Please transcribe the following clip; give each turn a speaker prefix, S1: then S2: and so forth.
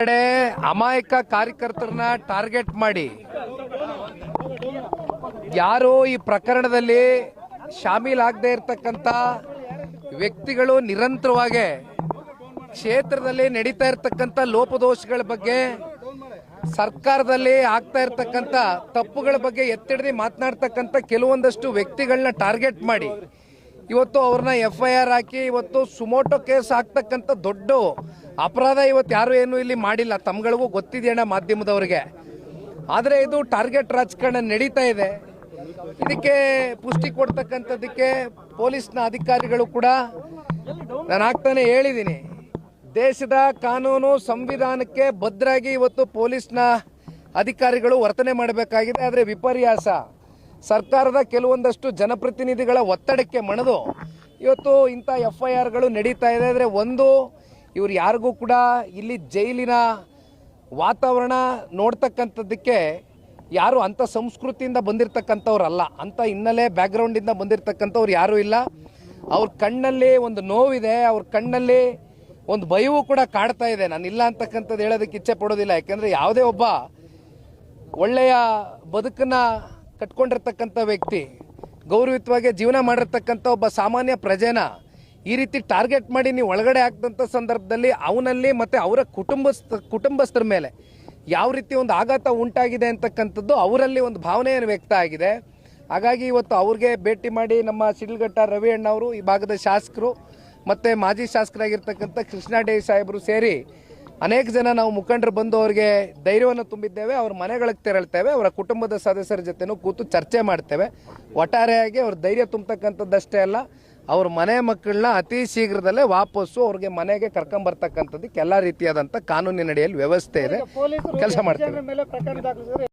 S1: ಕಡೆ ಅಮಾಯಕ ಕಾರ್ಯಕರ್ತರನ್ನ ಟಾರ್ಗೆಟ್ ಮಾಡಿ ಯಾರು ಈ ಪ್ರಕರಣದಲ್ಲಿ ಶಾಮೀಲಾಗದೇ ಇರತಕ್ಕಂತ ವ್ಯಕ್ತಿಗಳು ನಿರಂತರವಾಗಿ ಕ್ಷೇತ್ರದಲ್ಲಿ ನಡೀತಾ ಇರತಕ್ಕಂತ ಲೋಪದೋಷಗಳ ಬಗ್ಗೆ, ಸರ್ಕಾರದಲ್ಲಿ ಆಗ್ತಾ ಇರತಕ್ಕಂತ ತಪ್ಪುಗಳ ಬಗ್ಗೆ ಎತ್ತಿಡಿದು ಮಾತನಾಡ್ತಕ್ಕಂಥ ಕೆಲವೊಂದಷ್ಟು ವ್ಯಕ್ತಿಗಳನ್ನ ಟಾರ್ಗೆಟ್ ಮಾಡಿ ಇವತ್ತು ಅವ್ರನ್ನ FIR ಹಾಕಿ ಇವತ್ತು ಸುಮೋಟೋ ಕೇಸ್ ಹಾಕ್ತಕ್ಕಂಥ ದೊಡ್ಡ ಅಪರಾಧ ಇವತ್ತು ಯಾರು ಏನು ಇಲ್ಲಿ ಮಾಡಿಲ್ಲ. ತಮ್ಗಳಿಗೂ ಗೊತ್ತಿದೆಯಣ್ಣ ಮಾಧ್ಯಮದವ್ರಿಗೆ. ಆದರೆ ಇದು ಟಾರ್ಗೆಟ್ ರಾಜಕಾರಣ ನಡೀತಾ ಇದೆ. ಇದಕ್ಕೆ ಪುಷ್ಟಿ ಕೊಡ್ತಕ್ಕಂಥದ್ದಕ್ಕೆ ಪೊಲೀಸ್ನ ಅಧಿಕಾರಿಗಳು ಕೂಡ ನಾನು ಆಗ್ತಾನೆ ಹೇಳಿದ್ದೀನಿ, ದೇಶದ ಕಾನೂನು ಸಂವಿಧಾನಕ್ಕೆ ಬದ್ಧರಾಗಿ ಇವತ್ತು ಪೊಲೀಸ್ನ ಅಧಿಕಾರಿಗಳು ವರ್ತನೆ ಮಾಡಬೇಕಾಗಿದೆ. ಆದರೆ ವಿಪರ್ಯಾಸ ಸರ್ಕಾರದ ಕೆಲವೊಂದಷ್ಟು ಜನಪ್ರತಿನಿಧಿಗಳ ಒತ್ತಡಕ್ಕೆ ಮಣಿದು ಇವತ್ತು ಇಂಥ FIRಗಳು ನಡೀತಾ ಇದೆ. ಅಂದರೆ ಒಂದು, ಇವ್ರು ಯಾರಿಗೂ ಕೂಡ ಇಲ್ಲಿ ಜೈಲಿನ ವಾತಾವರಣ ನೋಡ್ತಕ್ಕಂಥದ್ದಕ್ಕೆ ಯಾರು ಅಂಥ ಸಂಸ್ಕೃತಿಯಿಂದ ಬಂದಿರತಕ್ಕಂಥವ್ರಲ್ಲ, ಅಂಥ ಹಿನ್ನೆಲೆ ಬ್ಯಾಕ್ಗ್ರೌಂಡಿಂದ ಬಂದಿರತಕ್ಕಂಥವ್ರು ಯಾರೂ ಇಲ್ಲ. ಅವ್ರ ಕಣ್ಣಲ್ಲಿ ಒಂದು ನೋವಿದೆ, ಅವ್ರ ಕಣ್ಣಲ್ಲಿ ಒಂದು ಭಯವೂ ಕೂಡ ಕಾಡ್ತಾ ಇದೆ. ನಾನು ಇಲ್ಲ ಅಂತಕ್ಕಂಥದ್ದು ಹೇಳೋದಕ್ಕೆ ಇಚ್ಛೆ ಪಡೋದಿಲ್ಲ. ಯಾಕೆಂದರೆ ಯಾವುದೇ ಒಬ್ಬ ಒಳ್ಳೆಯ ಬದುಕನ್ನು ಕಟ್ಕೊಂಡಿರ್ತಕ್ಕಂಥ ವ್ಯಕ್ತಿ, ಗೌರವಯುತವಾಗಿ ಜೀವನ ಮಾಡಿರ್ತಕ್ಕಂಥ ಒಬ್ಬ ಸಾಮಾನ್ಯ ಪ್ರಜೆನ ಈ ರೀತಿ ಟಾರ್ಗೆಟ್ ಮಾಡಿ ನೀವು ಒಳಗಡೆ ಹಾಕಿದಂಥ ಸಂದರ್ಭದಲ್ಲಿ ಅವನಲ್ಲಿ ಮತ್ತು ಅವರ ಕುಟುಂಬಸ್ಥರ ಮೇಲೆ ಯಾವ ರೀತಿ ಒಂದು ಆಘಾತ ಉಂಟಾಗಿದೆ ಅಂತಕ್ಕಂಥದ್ದು ಅವರಲ್ಲಿ ಒಂದು ಭಾವನೆಯನ್ನು ವ್ಯಕ್ತ ಆಗಿದೆ. ಹಾಗಾಗಿ ಇವತ್ತು ಅವ್ರಿಗೆ ಭೇಟಿ ಮಾಡಿ ನಮ್ಮ ಶಿಡ್ಲಘಟ್ಟ ರವಿ ಅಣ್ಣವರು, ಈ ಭಾಗದ ಶಾಸಕರು ಮತ್ತು ಮಾಜಿ ಶಾಸಕರಾಗಿರ್ತಕ್ಕಂಥ ಕೃಷ್ಣಾಡೆ ಸಾಹೇಬರು ಸೇರಿ ಅನೇಕ ಜನ ನಾವು ಮುಖಂಡರು ಬಂದು ಅವರಿಗೆ ಧೈರ್ಯವನ್ನು ತುಂಬಿದ್ದೇವೆ. ಅವ್ರ ಮನೆಗಳಿಗೆ ತೆರಳ್ತೇವೆ, ಅವರ ಕುಟುಂಬದ ಸದಸ್ಯರ ಜೊತೆನೂ ಕೂತು ಚರ್ಚೆ ಮಾಡ್ತೇವೆ. ಒಟ್ಟಾರೆಯಾಗಿ ಅವ್ರ ಧೈರ್ಯ ತುಂಬತಕ್ಕಂಥದ್ದಷ್ಟೇ ಅಲ್ಲ, ಅವ್ರ ಮನೆ ಮಕ್ಕಳನ್ನ ಅತಿ ಶೀಘ್ರದಲ್ಲೇ ವಾಪಸ್ಸು ಅವ್ರಿಗೆ ಮನೆಗೆ ಕರ್ಕೊಂಬರ್ತಕ್ಕಂಥದ್ದಕ್ಕೆ ಎಲ್ಲ ರೀತಿಯಾದಂಥ ಕಾನೂನಿನ ಅಡಿಯಲ್ಲಿ ವ್ಯವಸ್ಥೆ ಇದೆ, ಕೆಲಸ ಮಾಡ್ತೇವೆ.